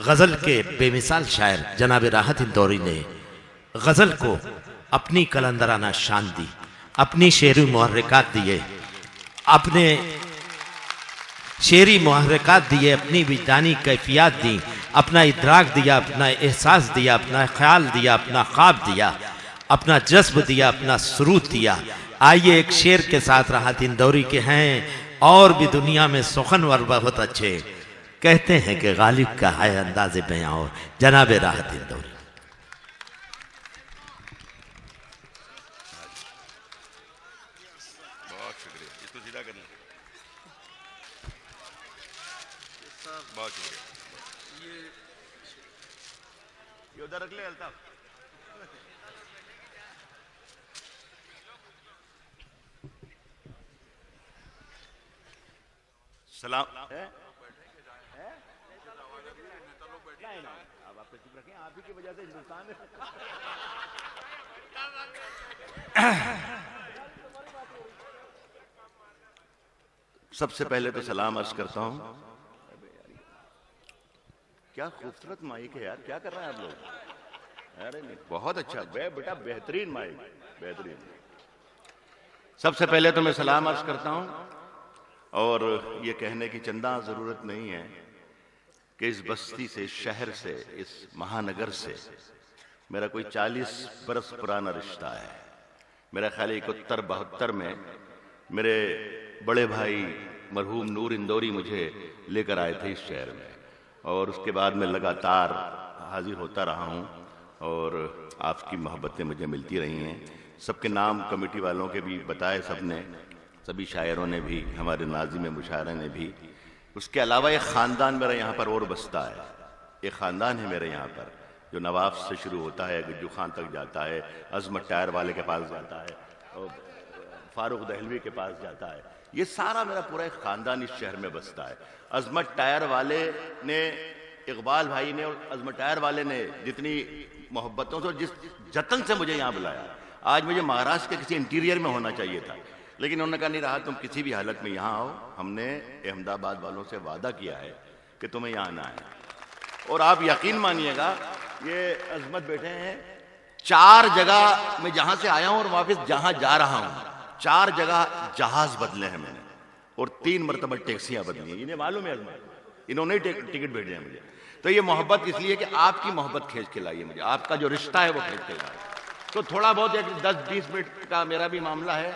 गज़ल के बेमिसाल शायर जनाब राहत इंदौरी ने गज़ल को अपनी कलंदराना शान दी, अपनी शेरी मुहर्रिकात दिए, अपने शेरी मुहर्रिकात दिए, अपनी विजदानी कैफियत दी, अपना इदराक दिया, अपना एहसास दिया, अपना ख्याल दिया, अपना ख्वाब दिया, अपना जज्ब दिया, अपना सुरूद दिया। आइए एक शेर के साथ राहत इंदौरी के हैं और भी दुनिया में सुखनवर बहुत अच्छे, कहते हैं कि गालिब का है अंदाज़े बयां और जनाब राहत इंदौरी। बहुत शुक्रिया, इसको सीधा करना, बहुत शुक्रिया। ये उधर रख ले अल्ताफ। सलाम है? अब आप चुप रखें, आप ही की वजह से हिंदुस्तान में सबसे पहले तो सलाम अर्ज करता हूं। क्या खूबसूरत माइक है यार, क्या कर रहे हैं आप लोग? अरे नहीं, बहुत अच्छा बेटा, बेहतरीन माइक, बेहतरीन। सबसे पहले तो मैं सलाम अर्ज करता हूं और ये कहने की चंदा जरूरत नहीं है कि इस बस्ती से, शहर से, इस महानगर से मेरा कोई 40 बरस पुराना रिश्ता है। मेरा ख्याल 71-72 में मेरे बड़े भाई मरहूम नूर इंदौरी मुझे लेकर आए थे इस शहर में, और उसके बाद मैं लगातार हाजिर होता रहा हूँ और आपकी मोहब्बतें मुझे मिलती रही हैं। सबके नाम कमेटी वालों के भी बताए सबने, सभी शायरों ने भी, हमारे नाज़िम मुशायरा ने भी। उसके अलावा एक ख़ानदान मेरा यहाँ पर और बसता है। एक ख़ानदान है मेरे यहाँ पर जो नवाब से शुरू होता है, गज्जू खान तक जाता है, अज़मत टायर वाले के पास जाता है और फारूक दहलवी के पास जाता है। ये सारा मेरा पूरा एक ख़ानदान इस शहर में बसता है। अज़मत टायर वाले ने, इकबाल भाई ने और अज़मत टायर वाले ने जितनी मोहब्बतों से, जिस जतन से मुझे यहाँ बुलाया, आज मुझे महाराष्ट्र के किसी इंटीरियर में होना चाहिए था, लेकिन उन्होंने कहा नहीं रहा, तुम किसी भी हालत में यहाँ आओ। हमने अहमदाबाद वालों से वादा किया है कि तुम्हें यहाँ आना है। और आप यकीन मानिएगा, ये अज़मत बैठे हैं, 4 जगह मैं जहाँ से आया हूँ और वापस जहाँ जा रहा हूँ, 4 जगह जहाज बदले हैं मैंने और 3 मरतबा टैक्सियाँ बदली हैं। इन्हें मालूम है अज़मत, इन्होंने ही टिकट भेजे हैं मुझे। तो ये मोहब्बत इसलिए कि आपकी मोहब्बत खींच के लाई है मुझे, आपका जो रिश्ता है वो खींच के लाए। तो थोड़ा बहुत एक 10-20 मिनट का मेरा भी मामला है।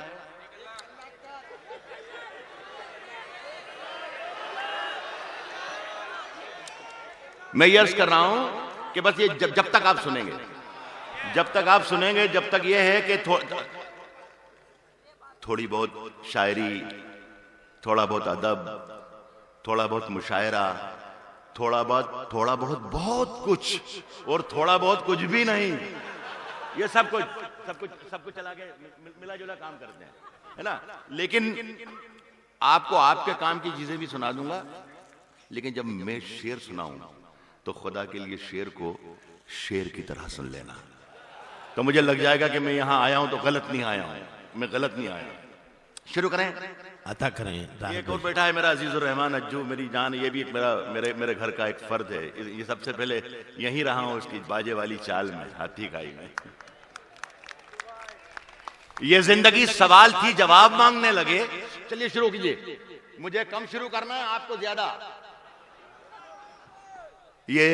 मैं ये अर्ज कर रहा हूं कि बस ये जब तक आप सुनेंगे, जब तक आप सुनेंगे, जब तक ये है कि थोड़ी बहुत शायरी, थोड़ा बहुत अदब, थोड़ा बहुत मुशायरा, थोड़ा बहुत बहुत कुछ, और थोड़ा बहुत कुछ भी नहीं, ये सब कुछ चला के मिला जुला काम करते हैं, है ना। लेकिन आपको आपके काम की चीजें भी सुना दूंगा, लेकिन जब मैं शेर सुनाऊंगा तो खुदा के लिए शेर को शेर की तरह सुन लेना, तो मुझे लग जाएगा कि मैं यहां आया हूं तो गलत नहीं आया हूं, मैं गलत नहीं आया। शुरू करें? अता करें। एक और बैठा है मेरा अजीजुर रहमान अज्जू, मेरी जान, ये भी एक मेरे घर का एक फर्द है। ये सबसे पहले यहीं रहा हूं उसकी बाजे वाली चाल में, हाथी खाई में। ये जिंदगी सवाल थी, जवाब मांगने लगे। चलिए शुरू कीजिए, मुझे कम शुरू करना है, आपको ज्यादा। ये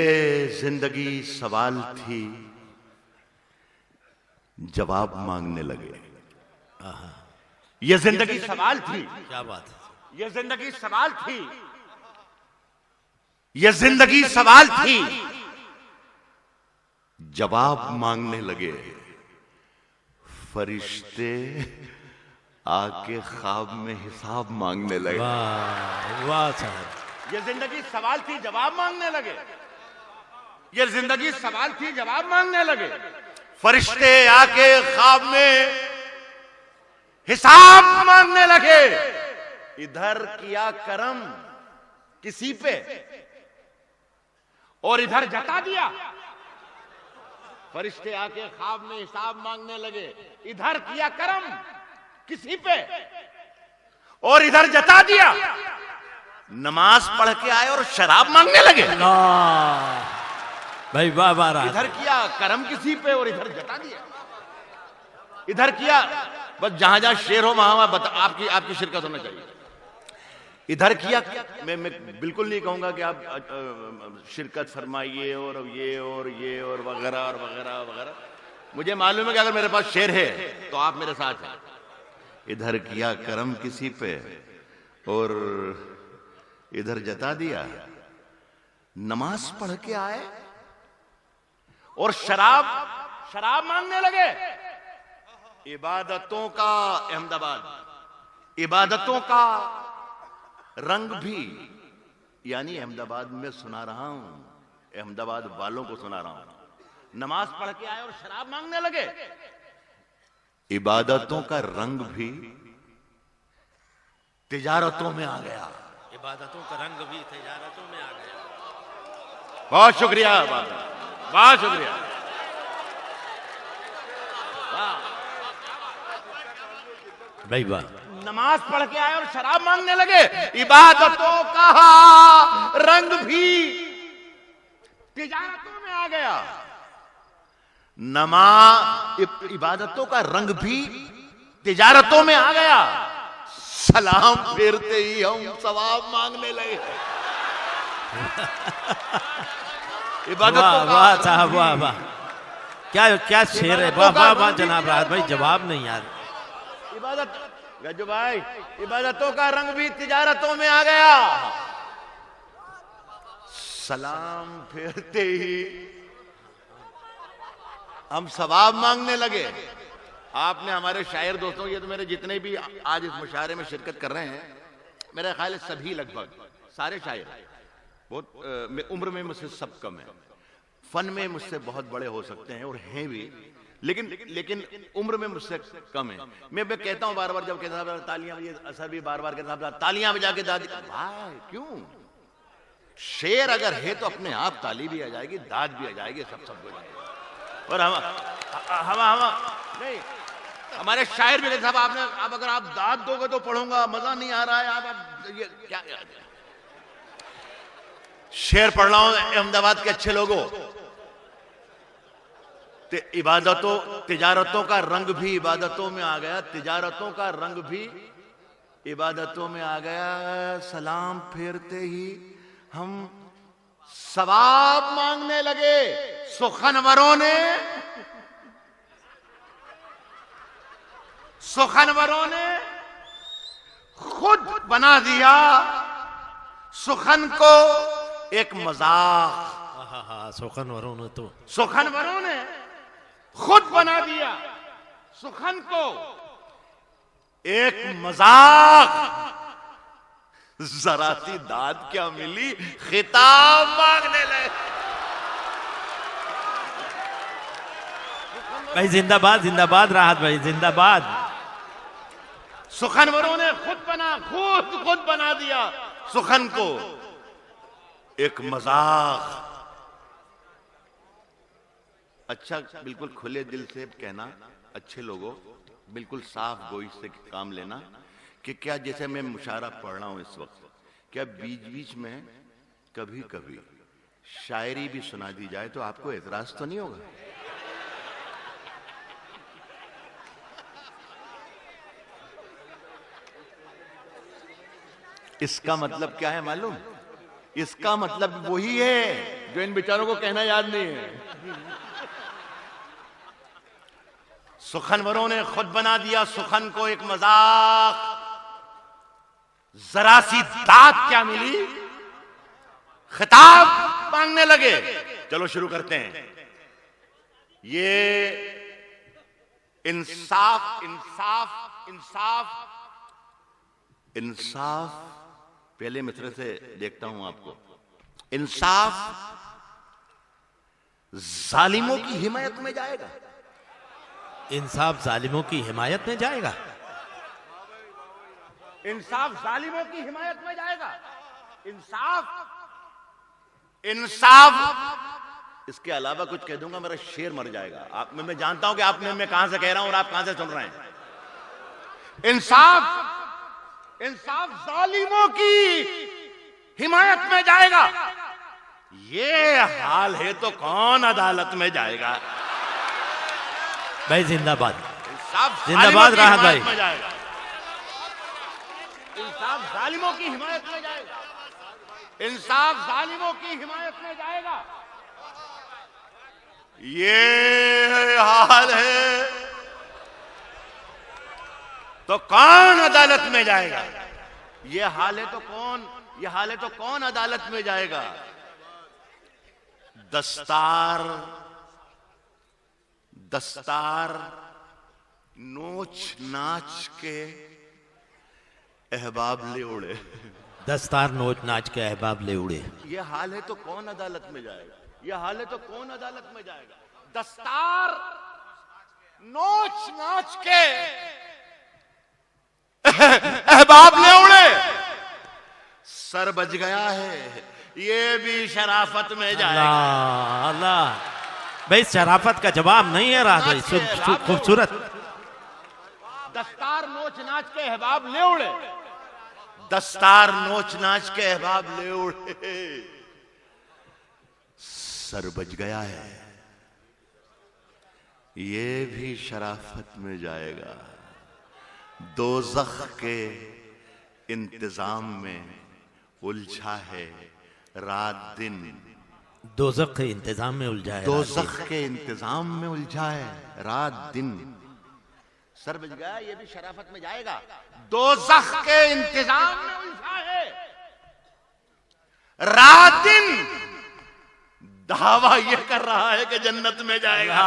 जिंदगी सवाल थी, जवाब मांगने लगे। ये जिंदगी सवाल थी, क्या बात है, ये जिंदगी सवाल थी, ये जिंदगी सवाल थी, जवाब मांगने लगे। फरिश्ते आके ख्वाब में हिसाब मांगने लगे। वाह वाह साहब। ये जिंदगी सवाल थी, जवाब मांगने लगे। ये जिंदगी सवाल थी, जवाब मांगने लगे। फरिश्ते आके ख्वाब में हिसाब मांगने लगे। इधर किया करम किसी पे और इधर जता दिया। फरिश्ते आके ख्वाब में हिसाब मांगने लगे। इधर किया करम किसी पे और इधर जता दिया। नमाज पढ़ के आए और शराब मांगने लगे। अल्लाह भाई वाह वाह राहत। इधर किया करम किसी पे और इधर जता दिया। इधर किया बस जहां जहां शेर हो वहां वहां आपकी आपकी शिरकत होना चाहिए। इधर किया मैं बिल्कुल नहीं कहूंगा कि आप शिरकत फरमाइए और ये और वगैरह और वगैरह वगैरह। मुझे मालूम है कि अगर मेरे पास शेर है तो आप मेरे साथ हैं। इधर किया करम किसी पे और इधर जता दिया। नमाज पढ़ के आए और शराब मांगने लगे। इबादतों का अहमदाबाद, इबादतों का रंग भी, यानी अहमदाबाद में सुना रहा हूं, अहमदाबाद वालों को सुना रहा हूं। नमाज पढ़ के आए और शराब मांगने लगे। इबादतों का रंग भी तिजारतों में आ गया। इबादतों का रंग भी तिजारतों में आ गया। बहुत शुक्रिया, बहुत शुक्रिया। भाई वाह। नमाज पढ़ के आए और शराब मांगने लगे। इबादतों का रंग भी तिजारतों में आ गया। इबादतों का रंग भी तिजारतों में आ गया। सलाम फेरते ही हम सवाब मांगने लगे। वाह वाह साहब वाह वाह। क्या क्या शेर है। वाह वाह वाह जनाब राहत भाई, जवाब नहीं यार। इबादत गज्जू भाई, इबादतों का रंग भी तिजारतों में आ गया। सलाम फेरते ही हम सवाब मांगने लगे। आपने हमारे शायर दोस्तों, ये तो मेरे जितने भी आज इस मुशायरे में शिरकत कर रहे हैं, मेरा ख्याल है सभी लगभग सारे शायर बहुत उम्र में मुझसे सब कम है, फन में मुझसे बहुत बड़े हो सकते हैं और हैं भी, लेकिन उम्र में मुझसे कम है। मैं कहता हूं बार बार, जब कहता था तालियां बजाइए, असर भी बार बार कहता था तालियां बजा के दादी। भाई क्यों? शेर अगर है तो अपने आप ताली भी आ जाएगी, दाद भी आ जाएगी, सब हो जाएगा। और हम नहीं, हमारे शायर भी कहते साहब आपने अगर आप दाद दोगे तो पढ़ूंगा, मजा नहीं आ रहा है। आप ये क्या शेर पढ़ रहा हूं अहमदाबाद के अच्छे लोगों। इबादतों तिजारतों का रंग भी इबादतों में आ गया। तिजारतों का रंग भी इबादतों में आ गया। सलाम फेरते ही हम सवाब मांगने लगे। सुखनवरों ने खुद बना दिया सुखन को एक मजाक। सुखनवरों ने तो सुखनवरों ने खुद बना दिया सुखन को एक मजाक। जरा सी दाद क्या मिली, खिताब मांगने लगे। भाई जिंदाबाद जिंदाबाद राहत भाई जिंदाबाद। सुखनवरों ने खुद बना दिया सुखन को एक मजाक। अच्छा, बिल्कुल खुले दिल से कहना, अच्छे लोगों बिल्कुल साफ गोई से काम लेना कि क्या, जैसे मैं मुशायरा पढ़ रहा हूं इस वक्त, क्या बीच बीच में कभी कभी शायरी भी सुना दी जाए तो आपको एतराज तो नहीं होगा? इसका मतलब क्या है मालूम? इसका मतलब वही है जो इन बेचारों को कहना याद नहीं है। सुखनवरों ने खुद बना दिया सुखन को एक मजाक। जरा सी दाद क्या मिली, खिताब मांगने लगे। चलो शुरू करते हैं। ये इंसाफ इंसाफ इंसाफ इंसाफ पहले मित्र से देखता हूं आपको। इंसाफ जालिमों की हिमायत में जाएगा। इंसाफ जालिमों की हिमायत में जाएगा। इंसाफ जालिमों की हिमायत में जाएगा। इंसाफ इसके अलावा कुछ कह दूंगा मेरा शेर मर जाएगा। मैं जानता हूं कि आप मैं कहां से कह रहा हूं और आप कहां से सुन रहे हैं। इंसाफ जालिमों की हिमायत में जाएगा। ये हाल है तो कौन अदालत में जाएगा? भाई जिंदाबाद, इंसाफ जिंदाबाद जालिमों की राहत भाई। हिमायत में जाएगा। इंसाफ जालिमों की हिमायत में जाएगा। इंसाफ जालिमों की हिमायत में जाएगा। ये हाल है तो कौन अदालत में जाएगा? ये हाल है तो कौन अदालत में जाएगा? दस्तार नोच नाच के अहबाब ले उड़े। दस्तार नोच नाच के अहबाब ले उड़े। ये हाल है तो कौन अदालत में जाएगा? ये हाल है तो कौन अदालत में जाएगा? दस्तार नोच नाच के अहबाब ले उड़े। सर बच गया है, ये भी शराफत में जाएगा। अल्लाह अल्लाह, भाई शराफत का जवाब नहीं है राहत भाई, खूबसूरत। दस्तार नोच नाच के अहबाब ले उड़े। दस्तार नोच नाच के अहबाब ले उड़े। सर बच गया है, ये भी शराफत में जाएगा। दोज़ख के इंतजाम में उलझा है रात दिन। दोज़ख के इंतजाम में उलझा है, दोज़ख के इंतजाम में उलझा है रात दिन। सर बच गया, ये भी शराफत में जाएगा। दोज़ख के इंतजाम में उलझा है रात दिन। दावा ये कर रहा है कि जन्नत में जाएगा।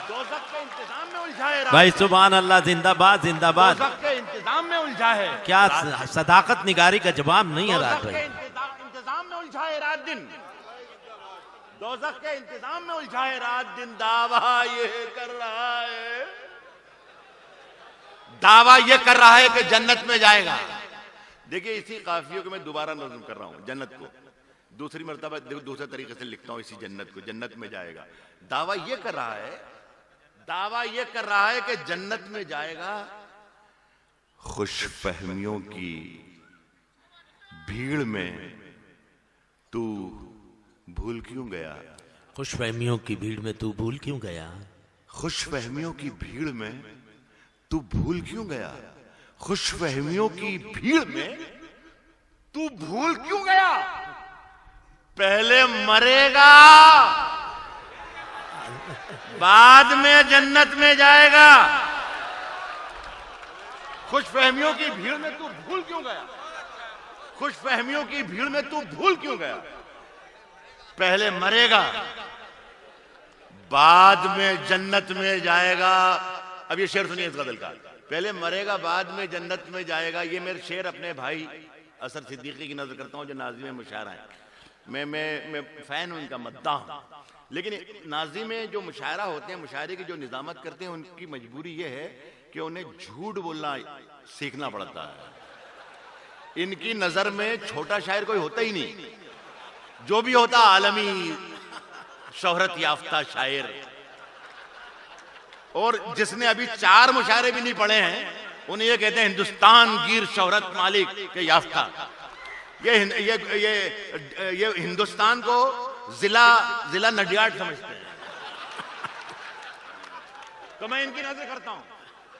दोज़ख के इंतजाम में उलझा है भाई सुभान अल्लाह, जिंदाबाद जिंदाबाद। दोज़ख के इंतजाम में उलझा है। क्या सदाकत निगारी का जवाब नहीं है राहत दोज़ख के भाई। इंतजाम में उलझा है रात दिन। दोज़ख के इंतजाम में उलझा है रात दिन। दावा ये कर रहा है, दावा ये कर रहा है कि जन्नत में जाएगा। देखिए इसी काफियों को मैं दोबारा नज़्म कर रहा हूं। जन्नत को दूसरी मर्तबा दूसरे तरीके से लिखता हूं। इसी जन्नत को, जन्नत में जाएगा। दावा ये कर रहा है, दावा ये कर रहा है कि जन्नत में जाएगा। खुशफहमियों की भीड़ में तू भूल क्यों गया? खुशफहमियों की भीड़ में तू भूल क्यों गया? खुशफहमियों की भीड़ में तू भूल क्यों गया? खुशफहमियों की भीड़ में तू भूल क्यों गया? पहले मरेगा, बाद में जन्नत में जाएगा। खुशफहमियों की भीड़ में तू भूल क्यों गया? खुशफहमियों की भीड़ में तू भूल क्यों गया? पहले मरेगा, बाद में जन्नत में जाएगा। अब ये शेर सुनिए इसका दिल का। पहले मरेगा, बाद में जन्नत में जाएगा। ये मेरे शेर अपने भाई असर सिद्दीकी की नजर करता हूँ, जो नाज़िम मुशायरा है। मैं फैन हूं इनका, मद्दाह हूं। लेकिन नाज़ी में जो मुशायरा होते हैं, मुशायरे की जो निजामत करते हैं, उनकी मजबूरी ये है कि उन्हें झूठ बोलना सीखना पड़ता है। इनकी नजर में छोटा शायर कोई होता ही नहीं। जो भी होता आलमी शोहरत याफ्ता शायर। और जिसने अभी 4 मुशायरे भी नहीं पढ़े हैं, उन्हें ये कहते हैं हिंदुस्तान गिर शोहरत मालिक के याफ्ता। ये हिंदुस्तान को जिला नडियाड समझते हैं। तो मैं इनकी नजर करता हूं,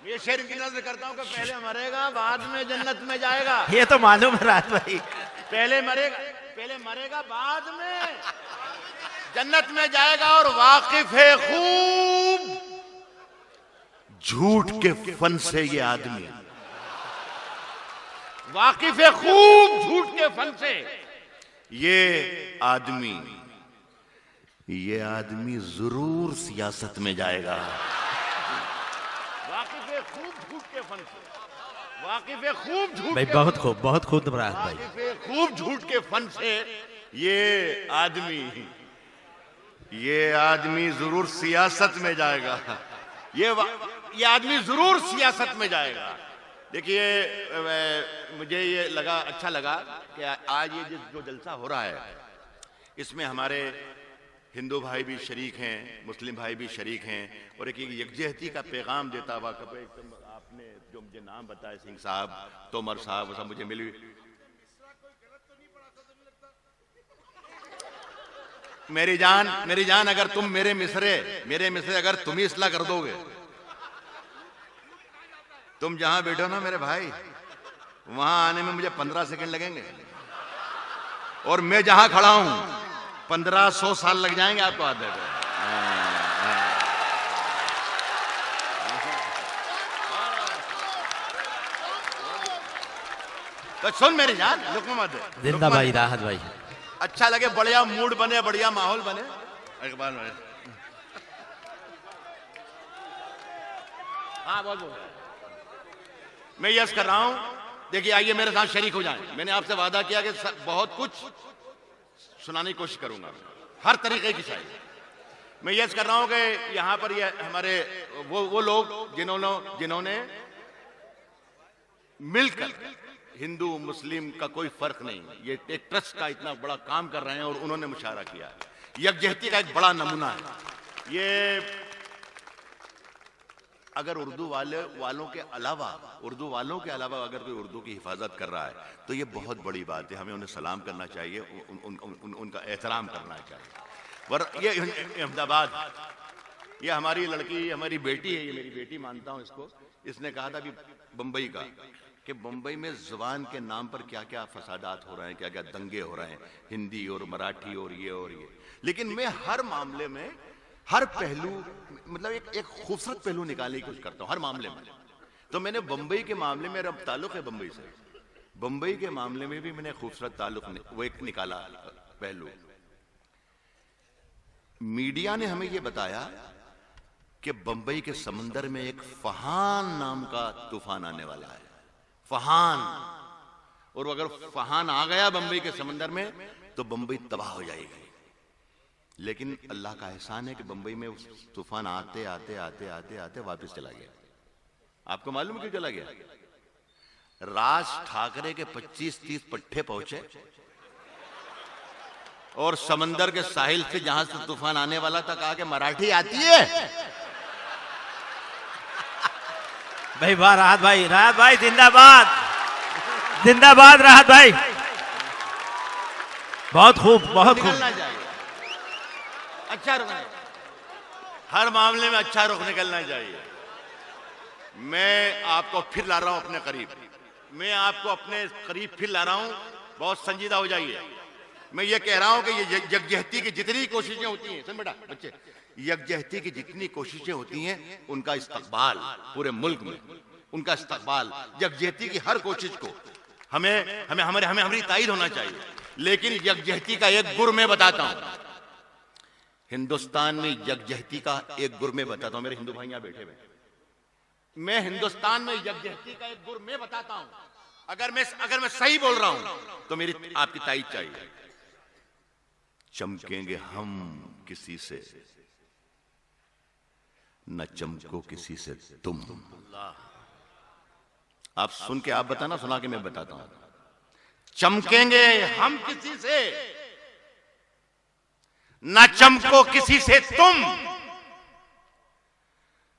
ये शेर इनकी नजर करता हूं कि पहले मरेगा, बाद में जन्नत में जाएगा। ये तो मालूम है राहत भाई। पहले मरेगा, बाद में जन्नत में जाएगा। और वाकिफ है खूब झूठ के फन से ये आदमी, वाकिफ है खूब झूठ के फन से ये आदमी जरूर सियासत में जाएगा। वाकिफ है खूब झूठ के फन से, वाकिफ है खूब झूठ भाई, बहुत खूब राहत भाई। वाकिफ है खूब झूठ के फन से ये आदमी जरूर सियासत में जाएगा। ये आदमी जरूर सियासत में जाएगा। देखिए मुझे ये अच्छा लगा कि आज ये जो जलसा हो रहा है, इसमें हमारे हिंदू भाई भी शरीक हैं, मुस्लिम भाई भी शरीक हैं। और एक यकजहती का पैगाम देता हुआ, आपने जो मुझे नाम बताया, सिंह साहब, तोमर साहब, वो सब मुझे मिली। मेरी जान, अगर तुम मेरे मिसरे अगर तुम ही इसला कर दोगे, तुम जहां बैठो ना मेरे भाई, वहां आने में मुझे 15 सेकंड लगेंगे, और मैं जहां खड़ा हूं 1500 साल लग जाएंगे आपको आते हुए। तो सुन मेरी जान, लुकमा मत दे। जिंदा भाई, राहत भाई। अच्छा लगे, बढ़िया मूड बने, बढ़िया माहौल बने। इकबाल भाई, हाँ बोल। मैं यस कर रहा हूं, देखिए आइए मेरे साथ शरीक हो जाएं। मैंने आपसे वादा किया कि बहुत कुछ सुनाने की कोशिश करूंगा, हर तरीके की शायरी। मैं यस कर रहा हूं कि यहां पर ये हमारे वो लोग जिन्होंने मिलकर, हिंदू मुस्लिम का कोई फर्क नहीं, ये एक ट्रस्ट का इतना बड़ा काम कर रहे हैं, और उन्होंने मुशावरा किया। यकजहती का एक बड़ा नमूना है ये। अगर उर्दू वालों के अलावा अगर कोई उर्दू की हिफाजत कर रहा है तो ये बहुत बड़ी बात है। हमें उन्हें सलाम करना चाहिए, उनका एहतराम करना चाहिए। ये अहमदाबाद, ये हमारी लड़की, हमारी बेटी है, ये मेरी बेटी मानता हूं इसको। इसने कहा था अभी बंबई का, कि बंबई में जुबान के नाम पर क्या क्या फसादात हो रहे हैं, क्या क्या दंगे हो रहे हैं, हिंदी और मराठी और ये। लेकिन मैं हर मामले में, हर पहलू, मतलब एक खूबसूरत पहलू निकालने की कोशिश करता हूं हर मामले में। तो मैंने बंबई के मामले में, मेरा ताल्लुक है बंबई से, बंबई के मामले में भी मैंने खूबसूरत ताल्लुक वो एक निकाला पहलू। मीडिया ने हमें यह बताया कि बंबई के समंदर में एक फहान नाम का तूफान आने वाला है, फहान। और अगर फहान आ गया बंबई के समंदर में तो बंबई तबाह हो जाएगी। लेकिन अल्लाह का एहसान है कि बंबई में उस तूफान आते आते वापस चला गया। आपको मालूम क्यों चला गया? राज ठाकरे के 25-30 पट्टे पहुंचे, और समंदर के साहिल से जहां से तूफान आने वाला था कहा कि मराठी आती है। भाई वाह, राहत भाई जिंदाबाद, जिंदाबाद राहत भाई, बहुत खूब, बहुत खूब। अच्छा रुख, हर मामले में अच्छा रुख निकलना चाहिए। मैं आपको फिर ला रहा हूं अपने करीब, मैं आपको अपने करीब फिर ला रहा हूं, बहुत संजीदा हो जाइए। मैं ये कह रहा हूं कि ये यकजहती की जितनी कोशिशें होती हैं, सुन बेटा बच्चे, यकजहती की जितनी कोशिशें होती हैं उनका इस्तकबाल पूरे मुल्क में, उनका इस्तकबाल, यकजहती की हर कोशिश को हमें तायद होना चाहिए। लेकिन यकजहती का एक गुर मैं बताता हूं, हिंदुस्तान में यकजहती का एक गुर मैं बताता हूं। मेरे हिंदू भाई यहां बैठे हुए, मैं हिंदुस्तान में यकजहती का एक गुर मैं बताता हूं। अगर मैं सही बोल रहा हूं तो मेरी आपकी तायद चाहिए। चमकेंगे हम किसी से, न चमको किसी से तुम। आप सुन के आप बताना, सुना के मैं बताता हूं। चमकेंगे हम किसी से, न चमको किसी से तुम,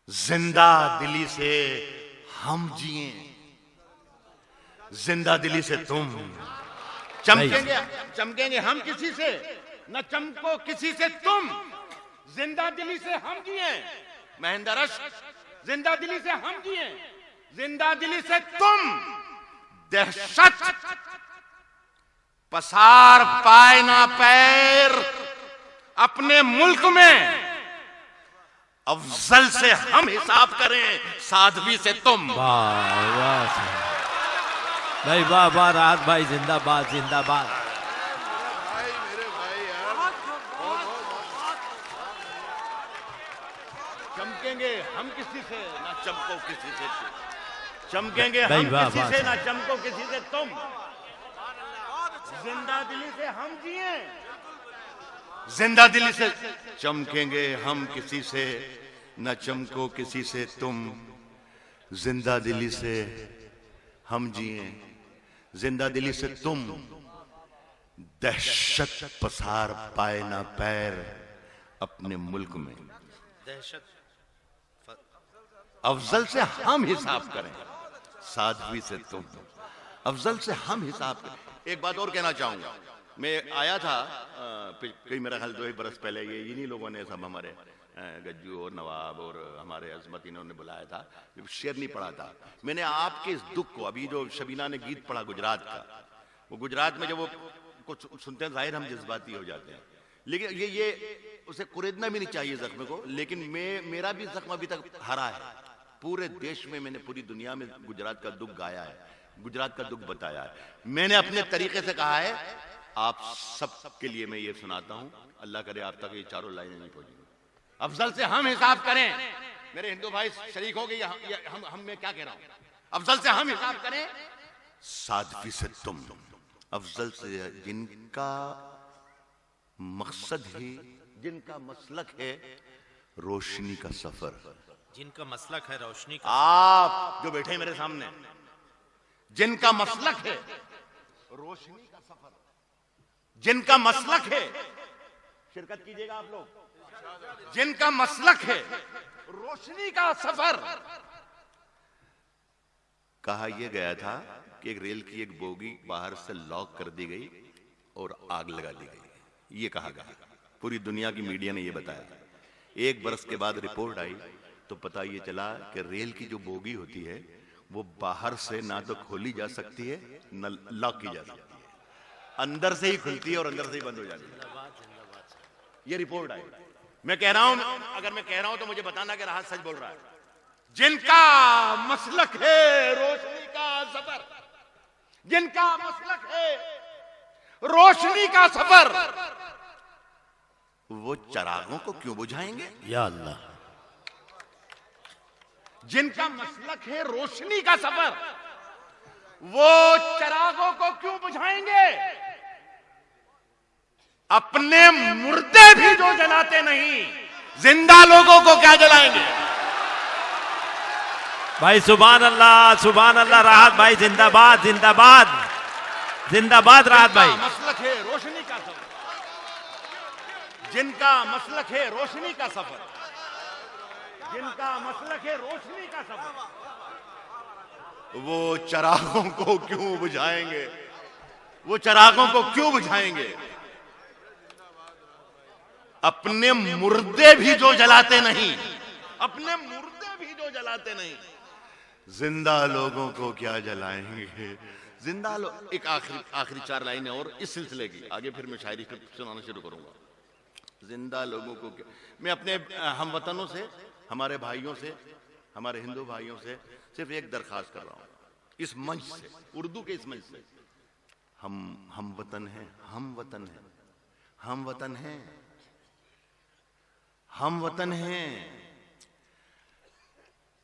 जिंदा दिली से हम जिए, जिंदा दिली से तुम। चमकेंगे हम किसी से, न चमको किसी से तुम, जिंदा दिली से हम जिए। महेंद्र अश्क, जिंदा दिली से हम जिए, जिंदा दिली से तुम। दहशत पसार पाए ना पैर अपने मुल्क में, अफजल से हम हिसाब करें, साध्वी से तुम। वाह वाह भाई, वाह वाह राहत भाई, जिंदाबाद जिंदाबाद। मेरे भाई यार, चमकेंगे हम किसी से, ना चमको किसी से, चमकेंगे हम किसी से, ना चमको किसी से तुम, जिंदा दिली से हम जिए, जिंदा दिली से। चमकेंगे हम किसी से, न चमको किसी से तुम, जिंदा दिली से हम जिए, जिंदा दिली से तुम। दहशत पसार पाए ना पैर अपने मुल्क में, दहशत अफजल से हम हिसाब करें, साध्वी से तुम। अफजल से हम हिसाब करें। एक बात और कहना चाहूंगा, मैं आया था कई मेरा ख्याल 2 बरस पहले, ये इन्हीं लोगों ने सब हमारे गज्जू और नवाब और हमारे अजमत इन्होंने बुलाया था, शेर नहीं पढ़ा था। मैंने आपके इस दुख को, अभी जो शबीना ने गीत पढ़ा गुजरात का, वो गुजरात में जब वो कुछ सुनते हैं जाहिर हम जज्बाती हो जाते हैं, लेकिन ये उसे कुरेदना भी नहीं चाहिए जख्म को, लेकिन मेरा भी जख्म अभी तक हरा है। पूरे देश में मैंने, पूरी दुनिया में गुजरात का दुख गाया है, गुजरात का दुख बताया है। मैंने अपने तरीके से कहा है, आप सब के लिए मैं ये सुनाता हूं, अल्लाह करे आप तक ये चारों लाइनें नहीं पहुंची। अफजल से हम हिसाब करें, मेरे हिंदू भाई शरीक हो गए, हम मैं क्या कह रहा हूं, अफजल से हम हिसाब करें, सादगी से तुम, अफजल से जिनका मकसद ही, जिनका मसलक है रोशनी का सफर, जिनका मसलक है रोशनी का, आप जो बैठे मेरे सामने, जिनका मसलक है रोशनी का सफर, जिनका मसलक है, शिरकत कीजिएगा आप लोग, जिनका मसलक है रोशनी का सफर। कहा यह गया था कि एक रेल की एक बोगी बाहर से लॉक कर दी गई और आग लगा दी गई, ये कहा गया, पूरी दुनिया की मीडिया ने यह बताया। 1 बरस के बाद रिपोर्ट आई तो पता ये चला कि रेल की जो बोगी होती है वो बाहर से ना तो खोली जा सकती है न लॉक की जा सकती है, अंदर से ही खुलती है और अंदर से ही बंद हो जाती है। ये रिपोर्ट आई। मैं कह रहा हूं, अगर मैं कह रहा हूं तो मुझे बताना कि राहत सच बोल रहा है। जिनका मसलक है रोशनी का सफर, जिनका मसलक है रोशनी का सफर, वो चरागों को क्यों बुझाएंगे? या अल्लाह। जिनका मसलक है रोशनी का सफर, वो चरागों को क्यों बुझाएंगे? अपने मुर्दे भी जो जलाते नहीं, जिंदा लोगों को क्या जलाएंगे? भाई सुभान अल्लाह, राहत भाई जिंदाबाद, जिंदाबाद, जिंदाबाद राहत भाई। मसलक है रोशनी का सफर, जिनका मसलक है रोशनी का सफर, जिनका मसलक है रोशनी का सफर, वो चरागों को क्यों बुझाएंगे? वो चरागों को क्यों बुझाएंगे? अपने मुर्दे भी जो जलाते नहीं, अपने मुर्दे भी जो जलाते नहीं, जिंदा लोगों को क्या जलाएंगे? जिंदा लोग। एक आखिरी 4 लाइनें और इस सिलसिले की, आगे फिर मैं शायरी सुनाना शुरू करूंगा। जिंदा लोगों को क्या, मैं अपने हमवतनों से, हमारे भाइयों से, हमारे हिंदू भाइयों से सिर्फ एक दरखास्त कर रहा हूं, इस मंच से, उर्दू के इस मंच से, हम वतन हैं, हम वतन हैं, हम वतन हैं, हम वतन हैं,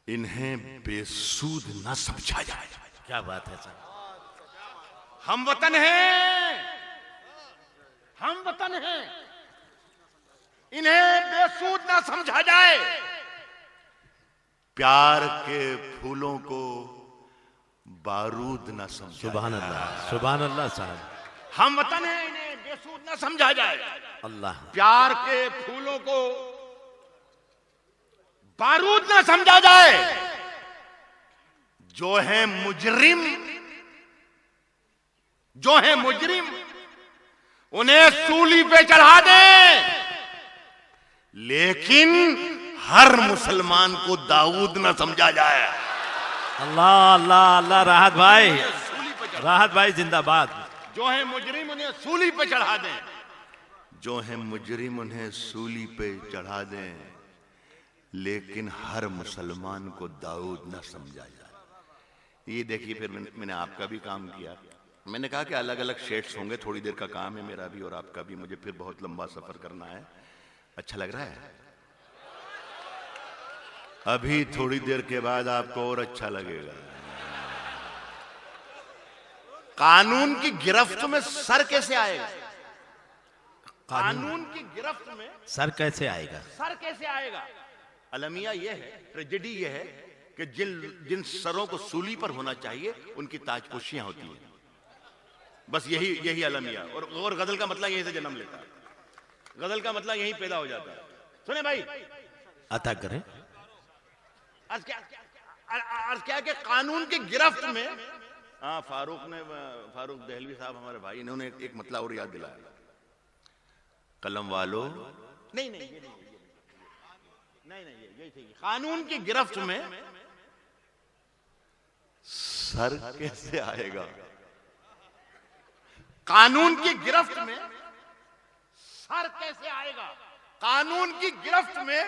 इन्हें बेसूद न समझा जाए। क्या बात है सर, हम वतन हैं, हम वतन हैं, इन्हें बेसूद न समझा जाए। प्यार के फूलों को बारूद न समझा। सुभान अल्लाह, सुभान अल्लाह साहब। हम वतन हैं, इन्हें बेसूद न समझा जाए। अल्लाह। प्यार के फूलों को बारूद न समझा जाए। जो है मुजरिम, जो है मुजरिम, उन्हें सूली पे चढ़ा दें, लेकिन हर मुसलमान को दाऊद न समझा जाए। अल्लाह अल्लाह अल्लाह। राहत भाई, राहत भाई जिंदाबाद। जो है मुजरिम उन्हें सूली पे चढ़ा दें, जो है मुजरिम उन्हें सूली पे चढ़ा दें, लेकिन हर मुसलमान को दाऊद न समझा जाए। ये देखिए, फिर मैंने आपका भी काम किया। मैंने कहा कि अलग अलग शेड्स होंगे, थोड़ी देर का काम है मेरा भी और आपका भी, मुझे फिर बहुत लंबा सफर करना है। अच्छा लग रहा है? अभी थोड़ी देर के बाद आपको और अच्छा लगेगा। कानून की गिरफ्त में सर कैसे आएगा? कानून की गिरफ्त में सर कैसे आएगा? सर कैसे आएगा? अलमिया यह है, ट्रेजेडी यह है कि जिन सरों को सूली पर होना चाहिए उनकी ताजपोशियां होती हैं। बस यही अलमिया। और गजल का मतलब यहीं से जन्म लेता है, गजल का मतलब यहीं पैदा हो जाता है। सुने भाई, अता करें। अर्ज क्या कि कानून की गिरफ्त में हाँ, फारूक दहलवी साहब हमारे भाई, इन्होंने एक मतला और याद दिलाया। कलम वालों, नहीं नहीं ये नहीं, यही थी। कानून की गिरफ्त में सर कैसे आएगा? कानून की गिरफ्त में सर कैसे आएगा? कानून की गिरफ्त में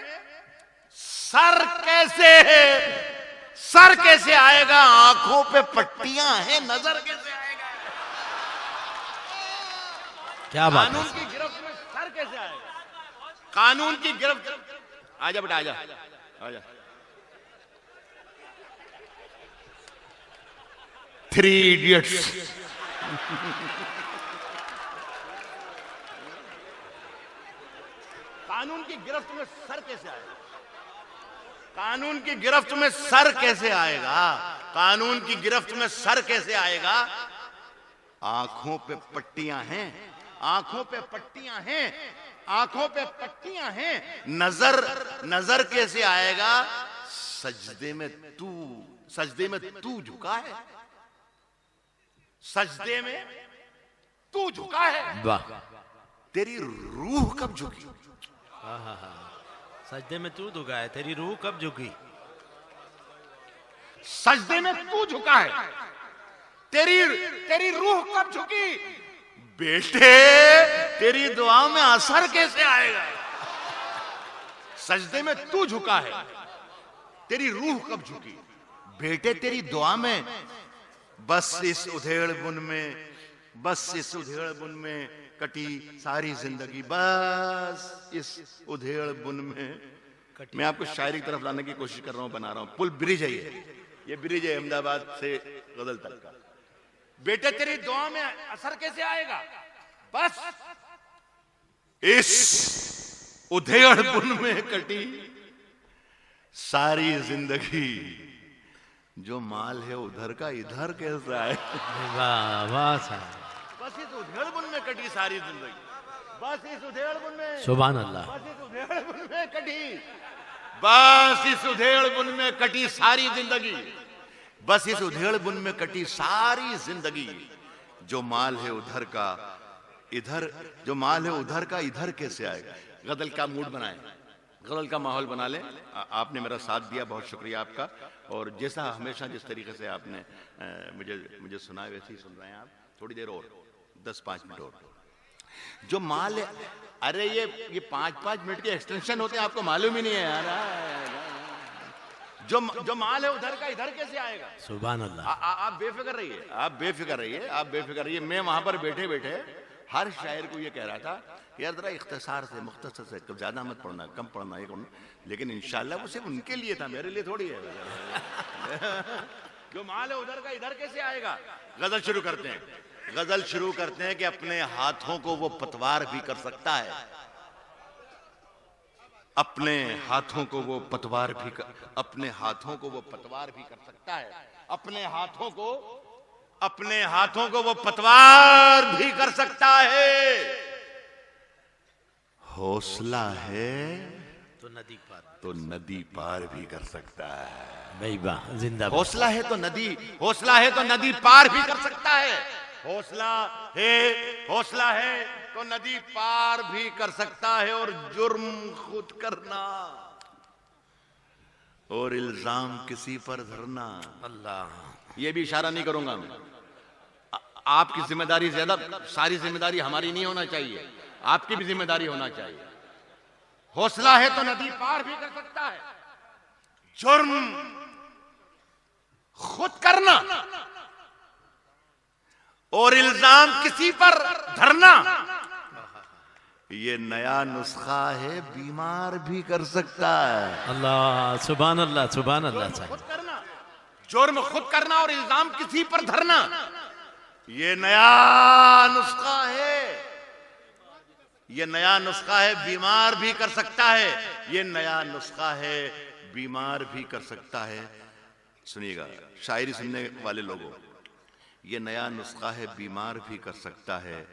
सर कैसे आएगा? आंखों पे पट्टियां हैं, नजर कैसे आएगा? क्या बात है? कानून की गिरफ्त में सर कैसे आएगा? कानून की गिरफ्त, आजा बेटा आजा आजा। 3 इडियट्स। कानून की गिरफ्त में सर कैसे आएगा? कानून की गिरफ्त में सर कैसे आएगा? कानून की गिरफ्त में सर कैसे आएगा? आंखों पे पट्टियां हैं, आंखों पे पट्टियां हैं, आंखों पे पट्टियां हैं, नजर कैसे आएगा? सजदे में तू झुका है, सजदे में तू झुका है। वाह, तेरी रूह कब झुकी? सजदे में तू झुका है, तेरी रूह कब झुकी? सजदे में तू झुका है, तेरी रूह कब झुकी? बेटे, तेरी दुआ में असर कैसे आएगा? सजदे में तू झुका है, तेरी रूह कब झुकी? बेटे, तेरी दुआ में बस इस उधेड़ बुन में कटी सारी जिंदगी, बस इस उधेड़ बुन में। मैं आपको शायरी की तरफ लाने की कोशिश कर रहा हूं, बना रहा हूं। पुल ब्रिज है ये ब्रिज है अहमदाबाद से गजल तक का। बेटे, तेरी दुआ में असर कैसे आएगा? बस इस उधेड़ बुन में कटी सारी जिंदगी, जो माल है उधर का इधर कैसे आए? वाह वाह साहब, बस इस उधेड़ बुन में कटी सारी जिंदगी, बस इस उधेड़ बुन में, सुभान अल्लाह, बस इस उधेड़ बुन में कटी, बस इस उधेड़ बुन में कटी सारी जिंदगी, बस इस उधेड़ बुन में कटी सारी जिंदगी, जो माल है उधर का इधर, जो माल है उधर का इधर कैसे आएगा? गजल का मूड बनाए, गजल का माहौल बना ले। आपने मेरा साथ दिया, बहुत शुक्रिया आपका। और जैसा हमेशा जिस तरीके से आपने मुझे सुनाया, वैसे ही सुन रहे हैं आप। थोड़ी देर और, 10-5 मिनट और। जो माल है, अरे ये 5-5 मिनट के एक्सटेंशन होते हैं, आपको मालूम ही नहीं है यार। जो माल है उधर का इधर कैसे आएगा? सुभान अल्लाह। आप बेफिक्र रहिए, आप बेफिक्र रहिए, आप बेफिक्र रहिए। मैं वहां पर बैठे बैठे हर शायर को ये कह रहा था, यार जरा इख्तिसार से, मुख्तसर से, ज्यादा मत पढ़ना, कम पढ़ना, ये करना। लेकिन इंशाल्लाह वो सिर्फ उनके लिए था, मेरे लिए थोड़ी है। जो माल है उधर का इधर कैसे आएगा? गजल शुरू करते हैं, गजल शुरू करते हैं कि अपने हाथों को वो पतवार भी कर सकता है, अपने हाथों को वो पतवार भी अपने हाथों को वो पतवार भी कर सकता है, अपने हाथों को वो पतवार भी कर सकता है। हौसला है तो नदी पार भी कर सकता है। भाई वाह, जिंदाबाद। हौसला है तो नदी पार भी कर सकता है। हौसला है तो नदी पार भी कर सकता है। और जुर्म खुद करना और इल्जाम किसी पर धरना, अल्लाह, ये भी इशारा नहीं करूंगा मैं। आपकी जिम्मेदारी ज्यादा, सारी जिम्मेदारी हमारी नहीं होना चाहिए, आपकी भी जिम्मेदारी होना चाहिए। हौसला है तो नदी पार भी कर सकता है। जुर्म खुद करना और इल्जाम किसी पर धरना, ये नया नुस्खा है, बीमार भी कर सकता है। अल्लाह, सुभान अल्लाह, सुभान अल्लाह। खुद करना, जुर्म खुद करना और इल्जाम किसी पर धरना, ये नया नुस्खा है, ये नया नुस्खा है, बीमार भी कर सकता है। ये नया नुस्खा है, बीमार भी कर सकता है। सुनिएगा शायरी सुनने वाले लोगों, ये नया नुस्खा है, बीमार भी कर सकता है।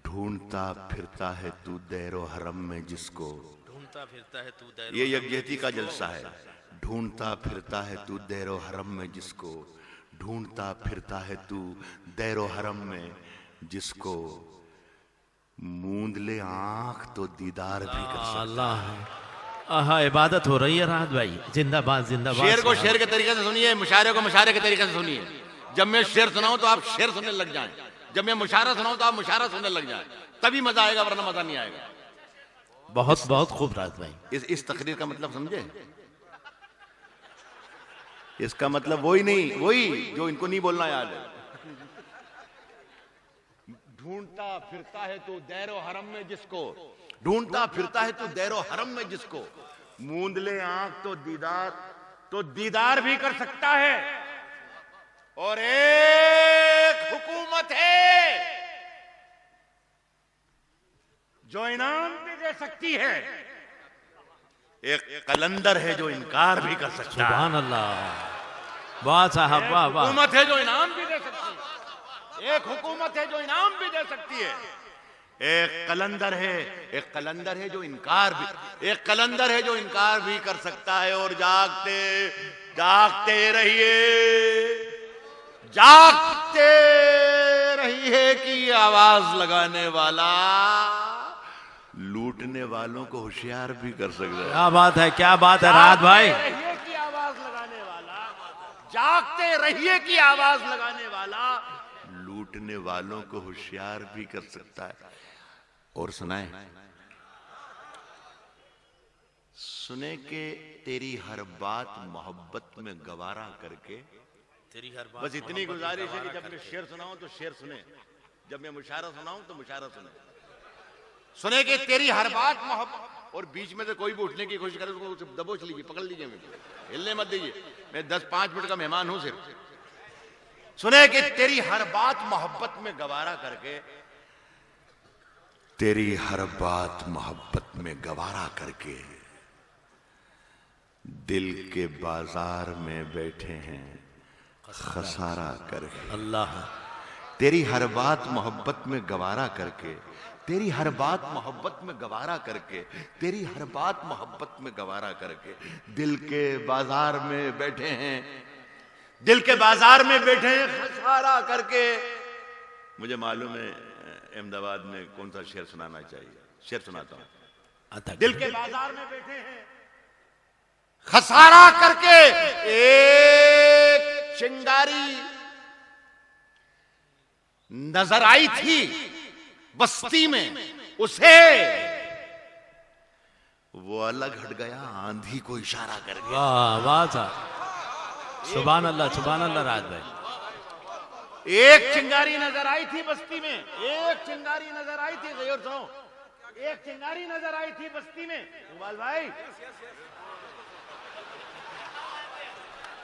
ढूंढता फिरता है तू दैरो हरम में जिसको, ढूंढता फिरता है तू दैरो, ये यकजहती का जलसा है। ढूंढता फिरता है तू दैरो हरम में जिसको, ढूंढता फिरता है तू दैरो हरम में जिसको, मूंद ले आंख तो दीदार भी कर सकता। अल्लाह, आहा, इबादत हो रही है राहत भाई। जिंदाबाद जिंदाबाद। शेर को शेर के तरीके से सुनिए, मुशायरे को मुशायरे के तरीके से सुनिए। जब मैं शेर सुनाऊं तो आप शेर सुनने लग जाएं, जब मैं मुशायरा सुनाऊं तो आप मुशायरा सुनने लग जाएं, तभी मजा आएगा, वरना मजा नहीं आएगा। बहुत बहुत खूब राहत भाई। इस तकरीर का मतलब समझे? इसका मतलब वही नहीं, वही जो इनको नहीं बोलना याद है। ढूंढता फिरता है तू दैरो हरम में जिसको, ढूंढता फिरता है तू दैरो हरम में जिसको, मूंद ले आंख तो दीदार भी कर सकता है। और एक हुकूमत है जो इनाम भी दे सकती है, एक कलंदर है जो इनकार भी कर सकता है। सुभान अल्लाह, वाह साहब वाह वाह। हुकूमत है जो इनाम भी दे सकती है, एक हुकूमत है जो इनाम भी दे सकती है। एक कलंदर है जो इनकार भी, एक कलंदर है जो इनकार भी कर सकता है। और जागते रहिए कि आवाज लगाने वाला लूटने वालों को होशियार भी कर सकता है। क्या बात है, क्या बात है राहत भाई। रहिए कि आवाज लगाने वाला, जागते रहिए कि आवाज लगाने वाला लूटने वालों को होशियार भी कर सकता है। और सुने के तेरी हर बात मोहब्बत में गवारा करके, तेरी हर बात। बस इतनी गुजारिश है कि जब मैं शेर सुनाऊं तो शेर सुने, जब मैं मुशायरा सुनाऊं तो मुशायरा सुने कि तेरी हर बात मोहब्बत। और बीच में से कोई भी उठने की कोशिश करे उसको दबोच लीजिए, पकड़ लीजिए, हिलने मत दीजिए। मैं 10-5 मिनट का मेहमान हूं सिर्फ। सुने कि तेरी हर बात मोहब्बत में गवारा करके, तेरी हर बात मोहब्बत में गवारा करके दिल के बाजार में बैठे हैं खसारा करके। अल्लाह, तेरी हर बात मोहब्बत में गवारा करके, तेरी हर बात मोहब्बत में गवारा करके, तेरी हर बात मोहब्बत में गवारा करके दिल के बाजार में बैठे हैं, दिल के बाजार में बैठे हैं खसारा करके। मुझे मालूम है अहमदाबाद में कौन सा शेर सुनाना चाहिए, शेर सुनाता हूं। दिल के बाजार में बैठे हैं खसारा करके, एक चिंगारी नजर आई थी बस्ती में, उसे वो अलग हट गया आंधी को इशारा करके। वाह वाह साहब, सुभान अल्लाह राहत भाई। एक चिंगारी नजर आई थी बस्ती में, एक चिंगारी नजर आई थी, गौर सुनो, एक चिंगारी नजर आई थी बस्ती में। इकबाल भाई,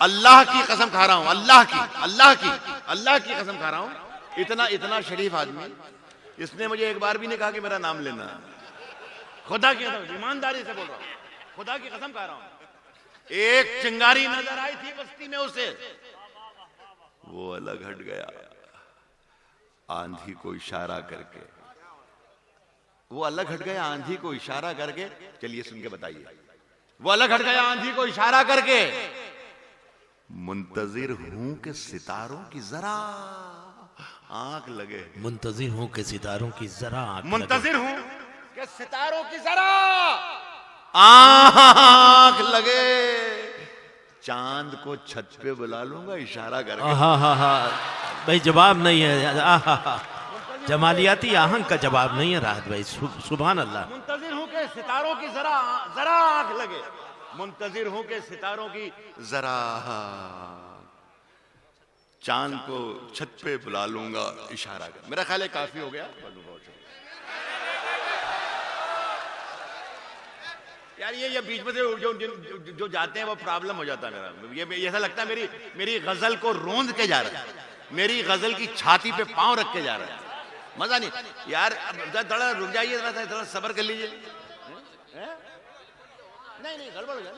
अल्लाह की कसम खा रहा हूं, अल्लाह की कसम खा रहा हूं। इतना शरीफ आदमी, इसने मुझे एक बार भी नहीं कहा कि मेरा नाम लेना। खुदा की कसम, ईमानदारी से बोल रहा हूं, खुदा की कसम खा रहा हूं। एक चिंगारी नजर आई थी बस्ती में, उसे वो अलग हट गया आंधी को इशारा करके, वो अलग हट गया आंधी को इशारा करके। चलिए सुन के बताइए, वो अलग हट गया आंधी को इशारा करके। मुंतजिर हूं कि सितारों की जरा आंख लगे, मुंतजिर हूं कि सितारों की जरा आंख लगे, मुंतजिर हूं कि सितारों की जरा आंख लगे। चांद को छत पे बुला लूंगा इशारा करके। भाई जवाब नहीं है, जमालियाती आहंग का जवाब नहीं है राहत भाई। सुभान अल्लाह। मुंतजिर हूं कि सितारों की जरा आंख लगे, मुंतजिर हूं कि सितारों की जरा, चांद को छत पे बुला लूंगा इशारा कर। मेरा ख्याल है काफी हो गया यार। ये बीच में से जो जाते हैं वो प्रॉब्लम हो जाता है मेरा। ये ऐसा लगता है मेरी गजल को रोंद के जा रहा है, मेरी गजल की छाती पे पांव रख के जा रहा है। मजा नहीं यार, थोड़ा रुक जाइए, थोड़ा सब्र कर लीजिए। नहीं गड़बड़ हो जाए,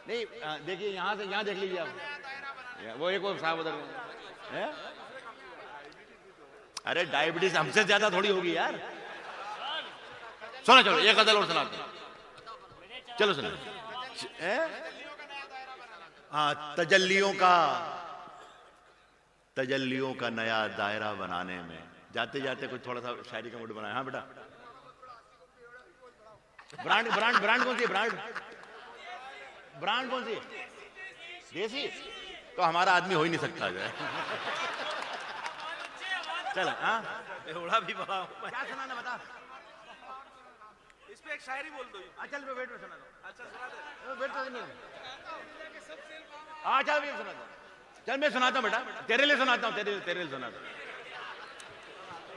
नहीं देखिए यहाँ से यहाँ देख लीजिए आप, वो एक और साहब उधर है। अरे डायबिटीज हमसे ज्यादा थोड़ी होगी यार। सुनो चलो एक गजल और सुनाते हैं, चलो सुनो। हाँ, तजल्लियों का तजल्लियों का नया दायरा बनाने में। जाते जाते कुछ थोड़ा सा शायरी का मूड बनाया। हाँ बेटा, ब्रांड ब्रांड ब्रांड कौन सी है? ब्रांड कौन सी है? देसी? तो हमारा आदमी हो ही नहीं सकता जो है। चल, हाँ थोड़ा भी बड़ा क्या सुनाना बता। इस पे एक शायरी बोल दो। चल मैं वेट में सुना दो। अच्छा सुना दे। वेट में चल भी सुना दो। चल मैं सुनाता हूँ बेटा, तेरे लिए सुनाता हूँ, तेरे लिए सुनाता हूँ।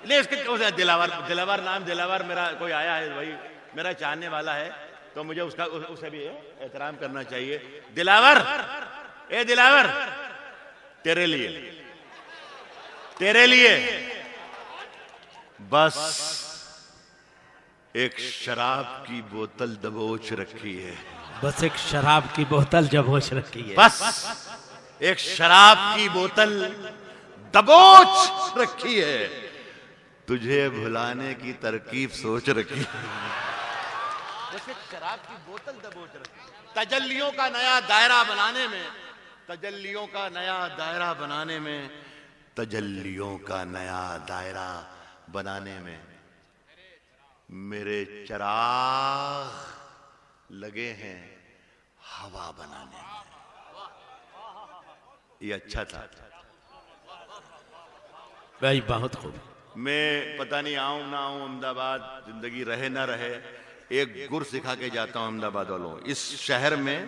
ले इसके दिलावर नाम, दिलावर मेरा कोई आया है, वही मेरा चाहने वाला है, तो मुझे उसका उसे भी एहतराम करना चाहिए। दिलावर, ए दिलावर, तेरे लिए बस एक शराब की बोतल दबोच रखी है। बस एक शराब की बोतल दबोच रखी है। बस एक शराब की बोतल दबोच रखी है। तुझे भुलाने की तरकीब सोच रखी है। बस एक शराब की बोतल दबोच रखी है। तजल्लियों का नया दायरा बनाने में, तजल्लियों का नया दायरा बनाने में, तजल्लियों का नया दायरा बनाने में मेरे चिराग लगे हैं हवा बनाने में। ये अच्छा था भाई, बहुत खूब। मैं पता नहीं आऊं ना आऊं अहमदाबाद, जिंदगी रहे ना रहे, एक गुर सिखा के जाता हूं अहमदाबाद वालों। इस शहर में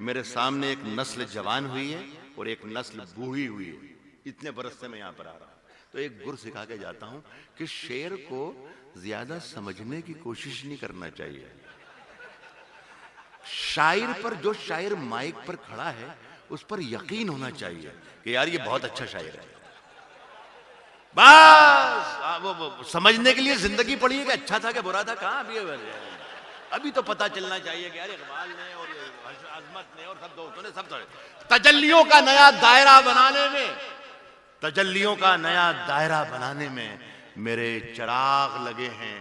मेरे सामने एक नस्ल जवान हुई है और एक नस्ल बूढ़ी हुई है। इतने बरस से मैं यहां पर आ रहा हूं, तो एक गुर सिखा के जाता हूं कि शेर को ज्यादा समझने की कोशिश नहीं करना चाहिए। शायर पर, जो शायर माइक पर खड़ा है उस पर यकीन होना चाहिए कि यार ये बहुत अच्छा शायर है। बस वो समझने के लिए जिंदगी पड़ी है कि अच्छा था कि बुरा था, कहां अभी तो पता चलना चाहिए कि यार इकबाल ने और अजमत ने और सब दोस्तों ने सब तजल्लियों का नया दायरा बनाने में, तजल्लियों का नया दायरा बनाने में मेरे चिराग लगे हैं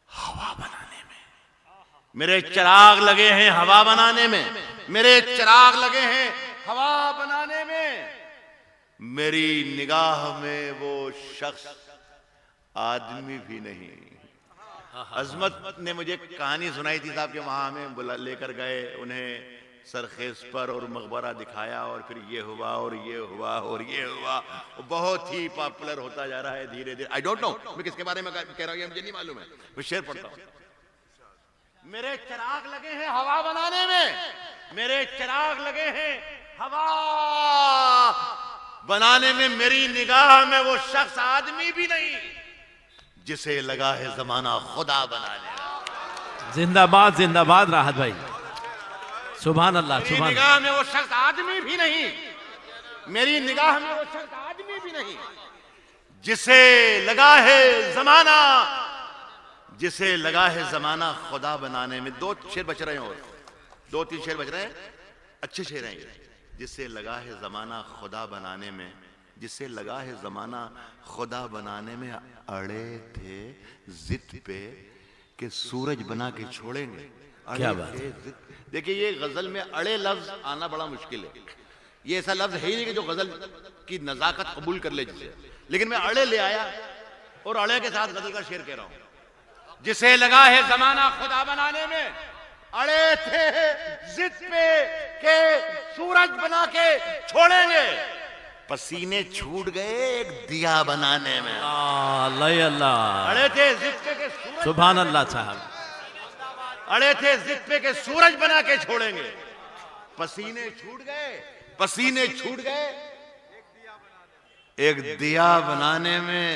हवा बनाने में। मेरे चिराग लगे हैं हवा बनाने में, मेरे चिराग लगे हैं हवा बनाने में। मेरी निगाह में वो शख्स आदमी भी नहीं। अजमत ने मुझे कहानी सुनाई थी साहब कि वहां हमें लेकर गए, उन्हें सरखेज पर और मकबरा दिखाया और फिर ये हुआ और ये हुआ और ये हुआ। बहुत ही पॉपुलर होता जा रहा है धीरे धीरे। आई डोंट नो मैं किसके बारे में कह रहा हूं, मुझे नहीं मालूम है, मैं शेर पढ़ता हूं। मेरे चिराग लगे हैं हवा बनाने में, मेरे चिराग लगे हैं हवा बनाने में। मेरी निगाह में वो शख्स आदमी भी नहीं जिसे लगा है जमाना खुदा बनाने में। जिंदाबाद जिंदाबाद राहत भाई, सुभान अल्लाह। मेरी निगाह में वो शख्स आदमी भी नहीं, मेरी निगाह में वो शख्स आदमी भी नहीं जिसे लगा है जमाना, जिसे लगा है जमाना खुदा बनाने में। दो शेर बच रहे हैं और दो तीन शेर बच रहे हैं, अच्छे शेर हैं ये। जिसे लगा है जमाना खुदा बनाने में, जिसे लगा है जमाना खुदा बनाने में, अड़े थे जिद पे कि सूरज बना के छोड़ेंगे। क्या बात है। देखिए ये गजल में अड़े लफ्ज आना बड़ा मुश्किल है। ये ऐसा लफ्ज है ही नहीं कि जो गजल की नजाकत कबूल कर ले जिसे, लेकिन मैं अड़े ले आया और अड़े के साथ गजल का शेर कह रहा हूं। जिसे लगा है जमाना खुदा बनाने में, अड़े थे जिद पे के सूरज बना के छोड़ेंगे। पसीने छूट गए एक दिया बनाने में। अल्लाह अल्लाह। अड़े थे जिद पे के सूरज, सुभान अल्लाह साहब। अड़े थे जिद पे के सूरज बना के छोड़ेंगे। पसीने छूट गए, पसीने छूट गए एक दिया बनाने में,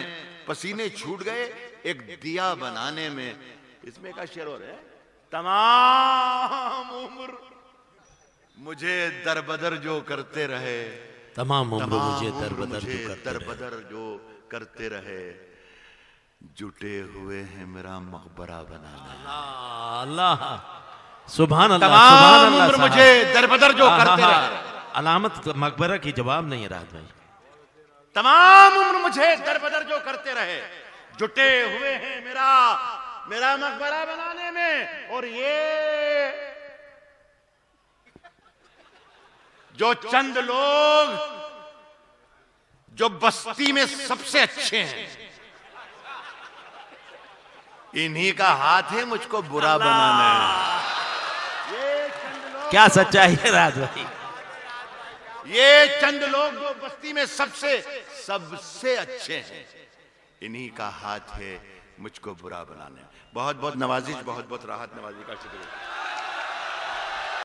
पसीने छूट गए एक दिया बनाने में। इसमें का शेर और है, तमाम उम्र मुझे दरबदर जो करते रहे, तमाम उम्र मुझे दरबदर जो करते रहे, जुटे हुए हैं मेरा मकबरा बनाने। अल्लाह सुभान अल्लाह। तमाम उम्र मुझे दरबदर जो करते रहे। अलामत मकबरा की जवाब नहीं है राहत भाई। तमाम उम्र मुझे दरबदर जो करते रहे, जुटे हुए हैं मेरा मकबरा बनाने में। और ये जो चंद लोग जो बस्ती में सबसे अच्छे हैं, इन्हीं का हाथ है मुझको बुरा बनाना। क्या सच्चाई है राज भाई? ये चंद लोग जो बस्ती में सबसे अच्छे हैं, इन्हीं का हाथ है मुझको बुरा बनाने। बहुत बहुत नवाजिश, बहुत बहुत राहत नवाजी का शुक्रिया।